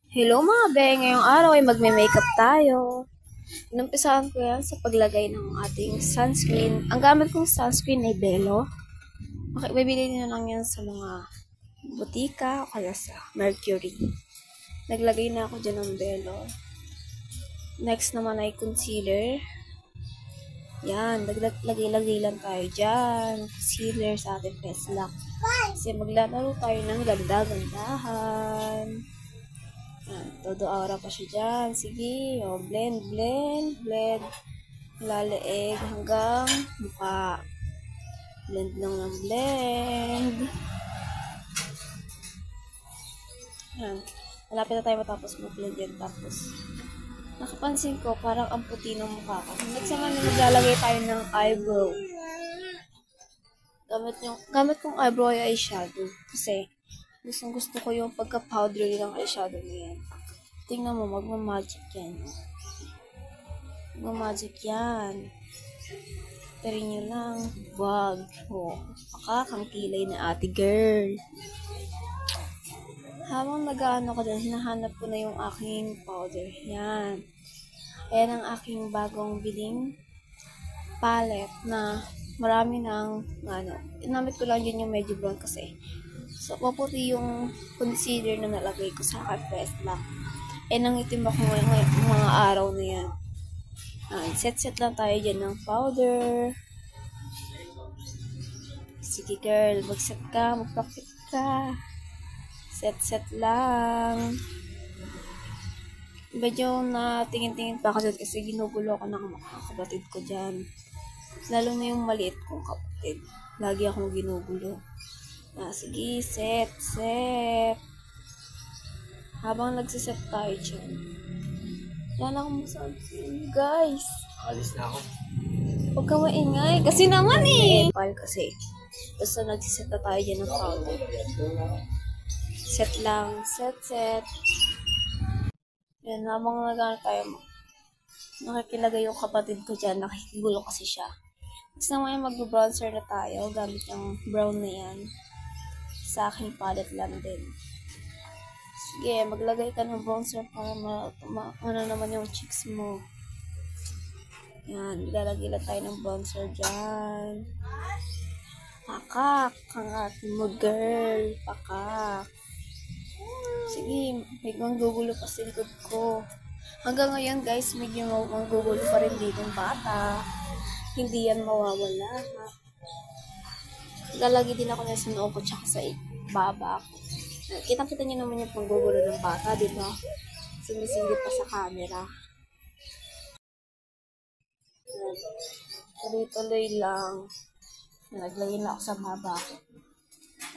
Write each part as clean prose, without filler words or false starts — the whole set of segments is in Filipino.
Hello mga be, ngayong araw ay magme-makeup tayo. Inumpisahan ko yan sa paglagay ng ating sunscreen. Ang gamit kong sunscreen ay Belo. Okay, bibili niyo lang yan sa mga butika o kaya sa Mercury. Naglagay na ako dyan ng Belo. Next naman ay concealer. Yan, lagay lang tayo dyan. Concealer sa ating face lock. Kasi maglalaro tayo ng ganda-gandahan. Todo aura pa siya dyan. Sige, blend. Laleeg hanggang mukha. Blend lang ng blend. Yan. Malapit na tayo matapos mag-blend yan. Tapos, nakapansin ko, parang ang puti ng mukha ko. Next naman, maglalagay tayo ng eyebrow. Gamit kong eyebrow ay eyeshadow. Kasi, gusto ko yung pagka-powdery ng eyeshadow na yan. Tingnan mo, magmamagic yan. Magmamagic yan. Pero nyo lang, wag. Pakakang kilay na ate girl. Habang nag-ano ko dyan, hinahanap ko na yung aking powder. Yan. Ayan ang aking bagong biling palette na marami ng, inamit ko lang yun yung medyo brown kasi. So, maputi yung concealer na nalagay ko sa aking face lock. Nangitim ako mga araw na yan. Set lang tayo dyan ng powder. Sige girl, mag-set ka, mag-practice ka. Set lang. Medyo na tingin-tingin pa ako kasi ginugulo ako ng mga kapatid ko dyan. Lalo na yung maliit kong kapatid. Lagi akong ginugulo. Sige, set. Habang nagsiset tayo dyan. Yan ako masabi, guys. Alis na ako. Huwag ka maingay. Kasi naman kasi. Basta nagsiset na tayo dyan ng powder. Set lang. Set. Yan, habang nagano tayo, nakikilagay yung kapatid ko dyan. Nakikigulo kasi siya. Tapos naman mag-bronzer na tayo. Gamit yung brown na yan. Sa aking palette lang din. Sige, maglagay ka ng bronzer para ano naman yung cheeks mo. Yan, lalagay lang tayo ng bronzer dyan. Pakak, ang ating mo girl. Pakak. Sige, may manggugulo pa sa likod ko. Hanggang ngayon guys, may manggugulo pa rin dito ng bata. Hindi yan mawawala. Lalagay din ako na sa noo ko tsaka sa baba ko. Kitang-kita niyo naman yung panggugulo ng bata, di ba? Sumisingit pa sa camera. Tuloy-tuloy lang. Naglagay na ako sa baba ko.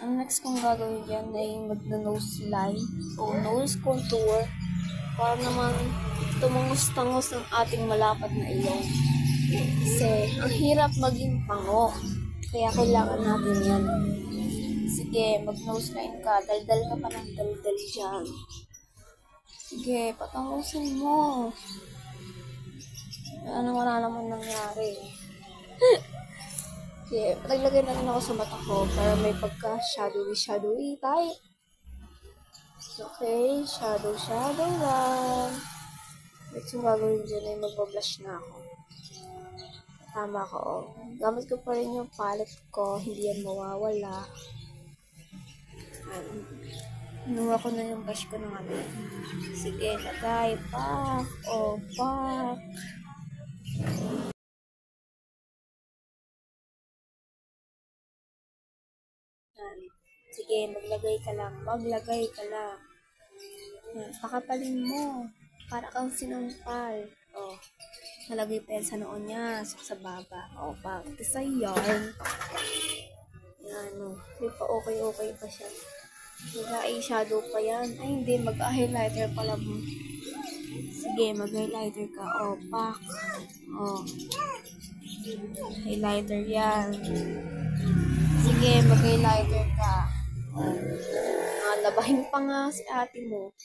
Ang next kong gagawin dyan ay mag-nose line o nose contour para naman tumangos-tangos ang ating malapad na ilong. Kasi ang hirap maging pango. Kaya kailangan natin yan. Sige, mag-nose line ka. Daldal ka pa ng daldal dyan. Sige, patangusin mo. Wala naman nangyari. Sige, naglagay na rin ako sa mata ko para may pagka-shadowy tayo. Okay, shadow lang. Next yung gagawin dyan ay magbablush na ako. Tama ko, Gamit ko pa rin yung palette ko. Hindi yan mawawala. Inuha ko na yung brush ko ng Sige, lagay. Pak. Sige, maglagay ka lang. Pakapalin mo. Para kang sinumpal. Nalagay pa yan sa noon niya. Sa baba. Pati sa yarn. Yan, Di pa okay pa siya. Mag-eyeshadow pa yan. Ay, hindi. Mag-highlighter pala mo. Sige, mag-highlighter ka. Pak. Highlighter yan. Sige, mag-highlighter ka. Labahin pa nga si ate mo.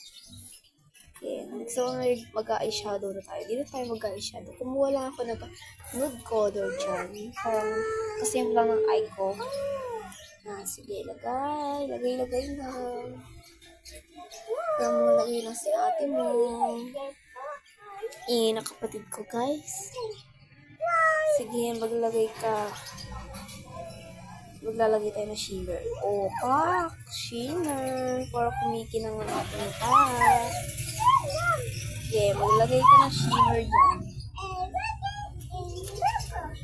Okay, so mag-eyeshadow na tayo. Dito tayo mag-eyeshadow. Kumuha lang ako ng nude color dyan. Parang kasi yung lang ang eye ko. Sige, lagay na. Para malagay lang si ate mo. Na kapatid ko, guys. Sige, maglalagay ka. Maglalagay tayo ng shimmer. Pak! Shimmer. Para kumikinang ng ating pak. Okay, maglalagay ka ng shimmer dyan.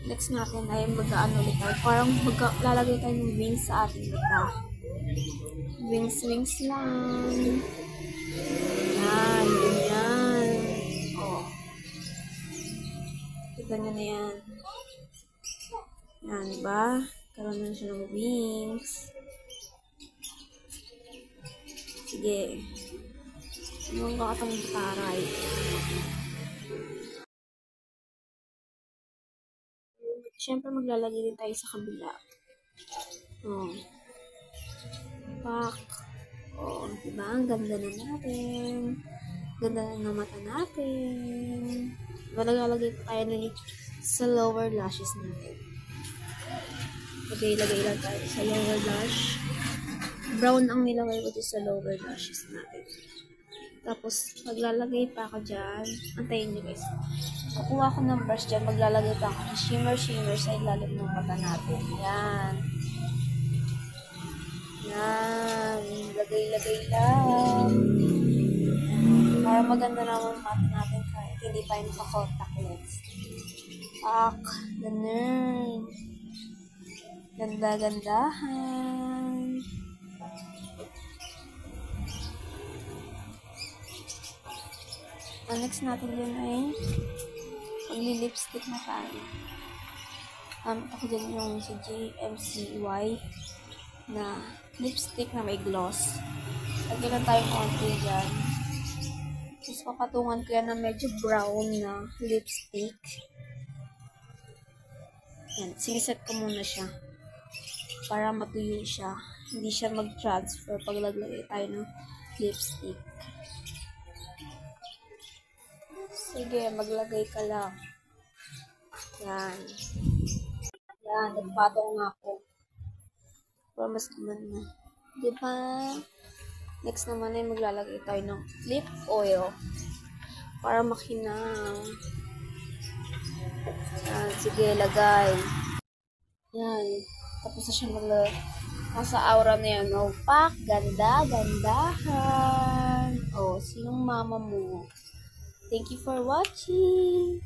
Next natin ay mag-ano ulit tayo. Parang maglalagay tayo ng wings sa ating mata. Wings lang. Yan, ganyan. Oh. Kita nyo na yan. Yan, diba? Karoon na siya ng wings. Sige. Yung kakatang taray. Siyempre, maglalagay din tayo sa kabila. Oh. Pak. Oh, diba? Ang ganda na natin. Ganda na ng mata natin. Maglalagay pa tayo na sa lower lashes natin. Okay, lagay lang tayo sa lower lash. Brown ang nilagay ko sa lower lashes natin. Tapos, maglalagay pa ako dyan. Antayin nyo guys. Kukuha ko ng brush dyan. Maglalagay pa ako ng shimmer sa ilalim ng mata natin. Yan. Yan. Lagay lang. Para maganda naman mata natin kahit hindi pa yung naka-contact lens. Ganun. Ganda-gandahan. Ang next natin yun ay magli-lipstick na tayo. Ako din yung si JMCY na lipstick na may gloss. Lagyan lang tayo konti dyan. Tapos papatungan ko yan na medyo brown na lipstick. Yan, siniset ko muna siya para matuyo siya. Hindi siya mag-transfer pag laglagay tayo ng lipstick. Sige, maglagay ka lang. Yan. Yan, nagpatong nga ako. Para mas gumanda. Diba? Next naman ay maglalagay tayo ng lip oil para makinang. Yan, sige, lagay. Yan. Tapos na siya maglagay. Nasa aura na yan. Oh, pak, ganda, gandahan. Oh, sinong mama mo? Thank you for watching.